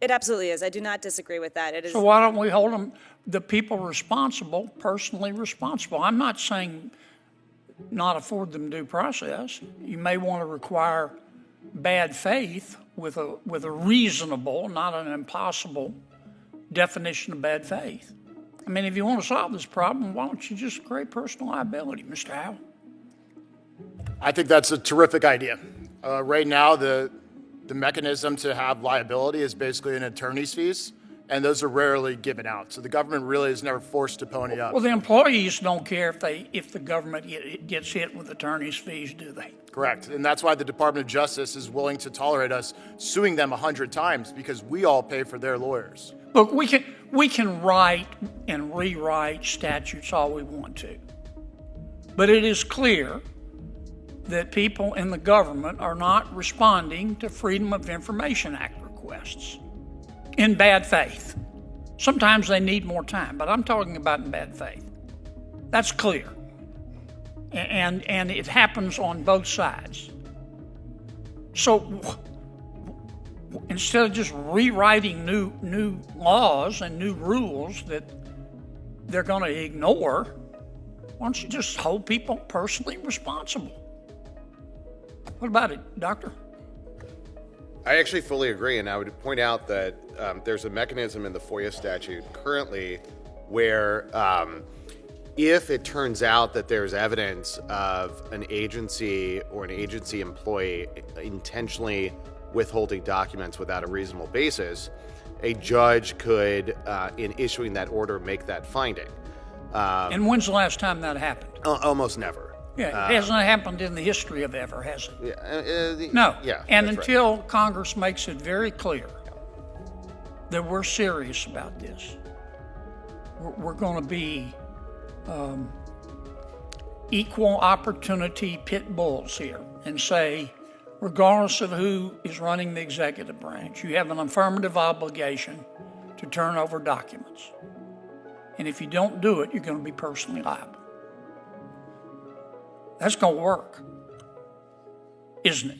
It absolutely is. I do not disagree with that. It is. So why don't we hold them, the people responsible, personally responsible? I'm not saying not afford them due process. You may want to require bad faith with a reasonable, not an impossible definition of bad faith. I mean, if you want to solve this problem, why don't you just create personal liability, Mr. Howell? I think that's a terrific idea. Right now, the mechanism to have liability is basically an attorney's fees, and those are rarely given out. So the government really is never forced to pony up. Well, the employees don't care if the government gets hit with attorney's fees, do they? Correct. And that's why the Department of Justice is willing to tolerate us suing them 100 times, because we all pay for their lawyers. Look, we can write and rewrite statutes all we want to. But it is clear that people in the government are not responding to Freedom of Information Act requests in bad faith. Sometimes they need more time, but I'm talking about in bad faith. That's clear. And it happens on both sides. So instead of just rewriting new laws and new rules that they're going to ignore, why don't you just hold people personally responsible? What about it, Doctor? I actually fully agree, and I would point out that there's a mechanism in the FOIA statute currently where if it turns out that there's evidence of an agency or an agency employee intentionally withholding documents without a reasonable basis, a judge could, in issuing that order, make that finding. And when's the last time that happened? Almost never. Yeah, it hasn't happened in the history of ever, has it? Yeah, No. Yeah. And that's until Congress makes it very clear that we're serious about this, we're going to be equal opportunity pit bulls here and say, regardless of who is running the executive branch, you have an affirmative obligation to turn over documents. And if you don't do it, you're going to be personally liable. That's going to work, isn't it?